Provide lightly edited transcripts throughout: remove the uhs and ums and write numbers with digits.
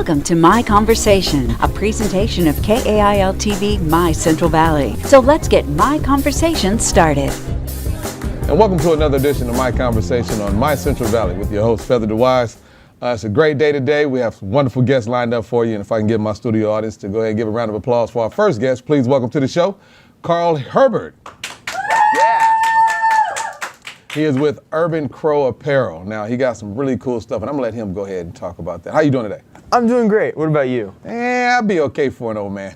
Welcome to My Conversation, a presentation of KAIL-TV My Central Valley. So let's get My Conversation started. And welcome to another edition of My Conversation on My Central Valley with your host, Feather DeWise. It's a great day today. We have some wonderful guests lined up for you. And if I can get my studio audience to go ahead and give a round of applause for our first guest, please welcome to the show, Herbert. Yeah. He is with Urban Crow Apparel. Now, he got some really cool stuff, and I'm going to let him go ahead and talk about that. How you doing today? I'm doing great. What about you? I'll be okay for an old man.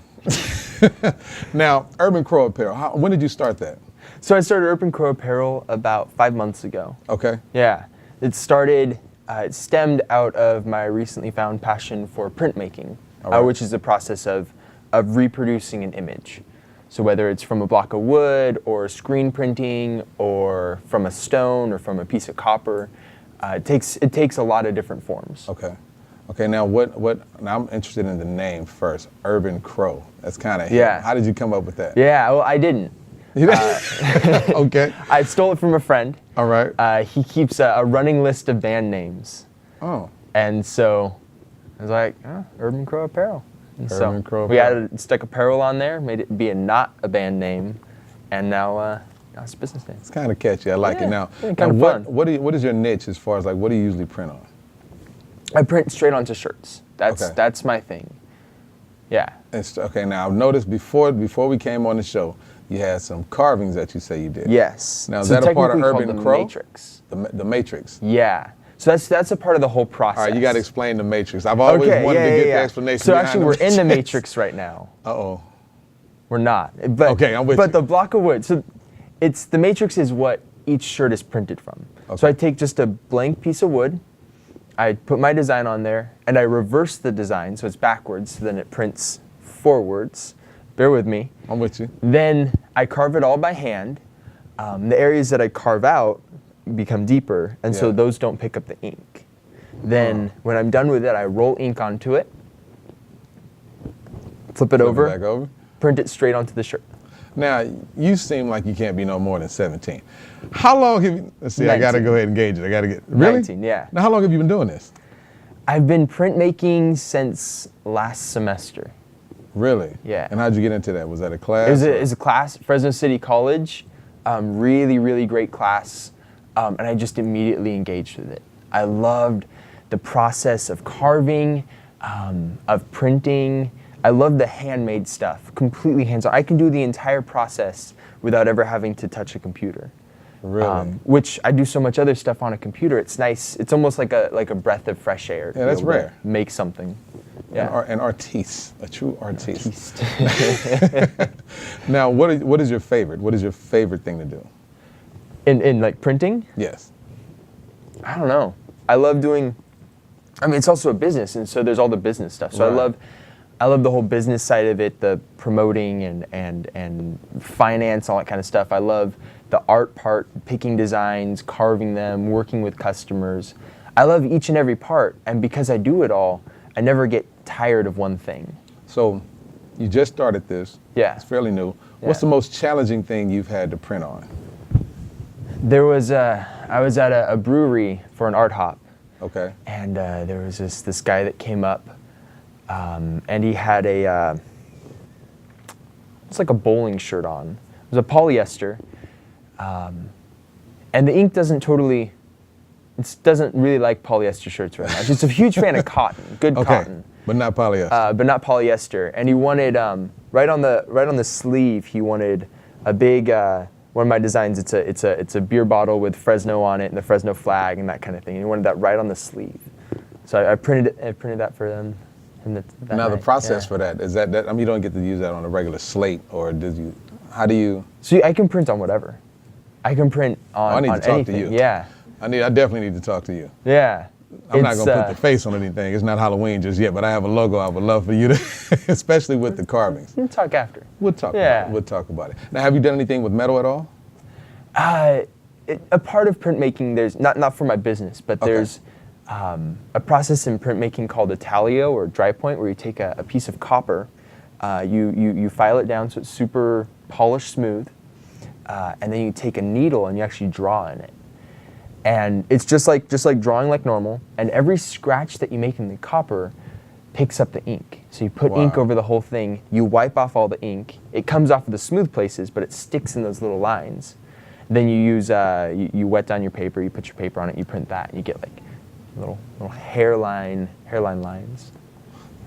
Now, Urban Crow Apparel, when did you start that? So I started Urban Crow Apparel about 5 months ago. Okay. Yeah. It stemmed out of my recently found passion for printmaking, Right. which is the process of reproducing an image. So whether it's from a block of wood or screen printing or from a stone or from a piece of copper, it takes a lot of different forms. Okay. Okay, now now I'm interested in the name first, Urban Crow. That's kind of, yeah. How did you come up with that? Yeah, well, I didn't. Okay. I stole it from a friend. All right. He keeps a running list of band names. Oh. And so I was like, Urban Crow Apparel. And Urban Crow we Apparel. stuck apparel on there, made it be not a band name, and now it's a business name. It's kind of catchy. I like it. Now, kind of fun. what is your niche as far as what do you usually print on? I print straight onto shirts. Okay. That's my thing. Yeah. Okay, now I've noticed before we came on the show, you had some carvings that you say you did. Yes. Now, is that a part of technically Urban called Crow? the Matrix. The Matrix. Yeah. So that's a part of the whole process. All right, you got to explain the Matrix. I've always wanted to get the explanation. So behind actually, we're in the Matrix right now. Uh-oh. We're not. But, okay, I'm with you. But the block of wood, so the matrix is what each shirt is printed from. Okay. So I take just a blank piece of wood, I put my design on there, and I reverse the design so it's backwards, so then it prints forwards. Bear with me. I'm with you. Then I carve it all by hand. The areas that I carve out become deeper, and so those don't pick up the ink. Then when I'm done with it, I roll ink onto it, flip it over, back over, print it straight onto the shirt. Now, you seem like you can't be no more than 17. How long have you, let's see, 19. I got to go ahead and gauge it. I got to get, really? 19, yeah. Now, how long have you been doing this? I've been printmaking since last semester. Really? Yeah. And how'd you get into that? Was that a class? It was a class, Fresno City College, really, really great class, and I just immediately engaged with it. I loved the process of carving, of printing. I love the handmade stuff, completely hands-on. I can do the entire process without ever having to touch a computer. Really? Which I do so much other stuff on a computer. It's nice. It's almost like a breath of fresh air. Yeah, that's rare. Make something. Yeah. An artiste, a true artiste. Now, what is your favorite? What is your favorite thing to do? In like printing? Yes. I don't know. I love doing. I mean, it's also a business, and so there's all the business stuff. So Right. I love the whole business side of it, the promoting and finance, all that kind of stuff. I love the art part, picking designs, carving them, working with customers. I love each and every part, and because I do it all, I never get tired of one thing. So, you just started this. Yeah. It's fairly new. What's the most challenging thing you've had to print on? I was at a brewery for an art hop. Okay. And there was this guy that came up, and he had it's like a bowling shirt on. It was a polyester, and the ink doesn't really like polyester shirts very much. It's a huge fan of cotton, good cotton. But not polyester. But not polyester. And he wanted right on the sleeve. He wanted a big one of my designs. It's a beer bottle with Fresno on it and the Fresno flag and that kind of thing. And he wanted that right on the sleeve. So I printed that for them. That now night. the process for that is that I mean you don't get to use that on a regular slate, or did you? How do you? So I can print on whatever. I can print on. I need on to talk anything. to you. Yeah. I definitely need to talk to you. Yeah. I'm not gonna put the face on anything. It's not Halloween just yet, but I have a logo. I would love for you to, especially with the carvings. We'll talk after. We'll talk. Yeah. We'll talk about it. Now, have you done anything with metal at all? A part of printmaking, there's not for my business, but there's a process in printmaking called a talio or dry point, where you take a piece of copper, you file it down so it's super polished smooth, and then you take a needle and you actually draw in it. And it's just like drawing like normal, and every scratch that you make in the copper picks up the ink. So you put ink over the whole thing, you wipe off all the ink, it comes off of the smooth places, but it sticks in those little lines. Then you use, you wet down your paper, you put your paper on it, you print that, and you get like little hairline lines.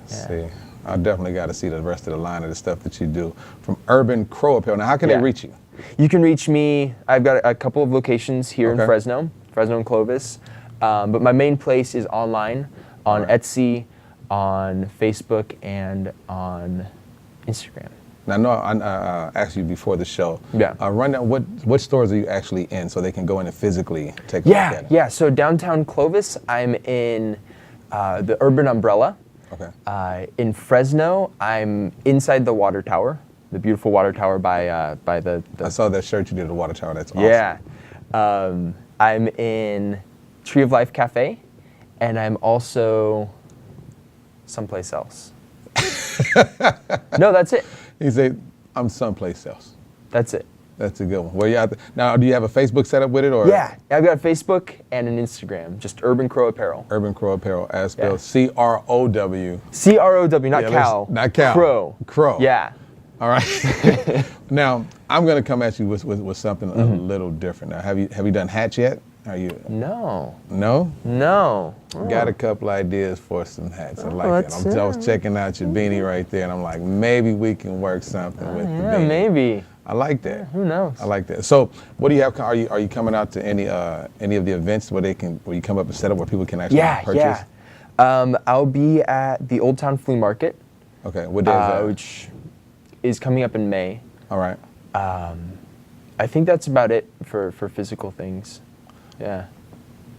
Yeah. See, I definitely got to see the rest of the line of the stuff that you do. From Urban Crow Apparel. Now, how can they reach you? You can reach me, I've got a couple of locations here in Fresno and Clovis, but my main place is online, on Etsy, on Facebook, and on Instagram. Now, I know I asked you before the show. Yeah. Run down, what stores are you actually in so they can go in and physically take a look at it? Yeah, so downtown Clovis, I'm in the Urban Umbrella. Okay. In Fresno, I'm inside the water tower, the beautiful water tower by the I saw that shirt you did at the water tower. That's awesome. Yeah. I'm in Tree of Life Cafe, and I'm also someplace else. No, that's it. He said, I'm someplace else. That's it. That's a good one. Well, yeah. Now, do you have a Facebook set up with it, or? Yeah, I've got a Facebook and an Instagram, just Urban Crow Apparel. Urban Crow Apparel, as spelled C-R-O-W. C-R-O-W, not Cal. Not Cal. Crow. Crow. Yeah. All right. Now, I'm going to come at you with something a little different. Now, have you done hats yet? Are you? No. No? No. Got a couple ideas for some hats. I like that. I was checking out your beanie right there, and I'm like, maybe we can work something with the beanie. Yeah, maybe. I like that. Who knows? I like that. So, what do you have? Are you coming out to any of the events where you come up and set up where people can actually purchase? Yeah. I'll be at the Old Town Flea Market. Okay. What day is that? Which is coming up in May. All right. I think that's about it for physical things. Yeah.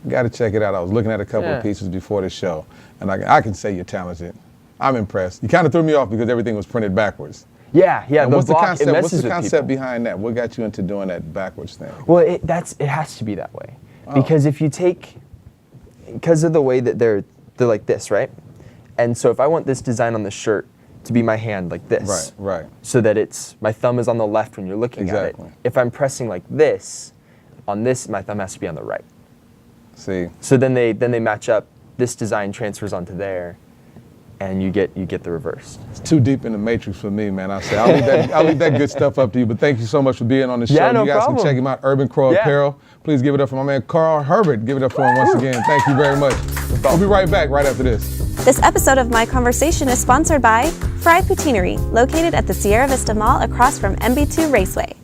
Got to check it out. I was looking at a couple of pieces before the show, and I can say you're talented. I'm impressed. You kind of threw me off because everything was printed backwards. Yeah. And what's the concept? It What's the concept people. behind that? What got you into doing that backwards thing? Well, it has to be that way, because if you because of the way that they're like this, right? And so if I want this design on the shirt to be my hand like this, right, so that my thumb is on the left when you're looking at it. If I'm pressing like this, on this, my thumb has to be on the right. See. So then they match up. This design transfers onto there, and you get the reverse. It's too deep in the matrix for me, man. I'll leave that good stuff up to you. But thank you so much for being on the show. Yeah, no you guys problem. can check him out, Urban Crow Apparel. Please give it up for my man Carl Herbert. Give it up for him once again. Thank you very much. We'll be right back right after this. This episode of My Conversation is sponsored by Fry Poutineery, located at the Sierra Vista Mall across from MB2 Raceway.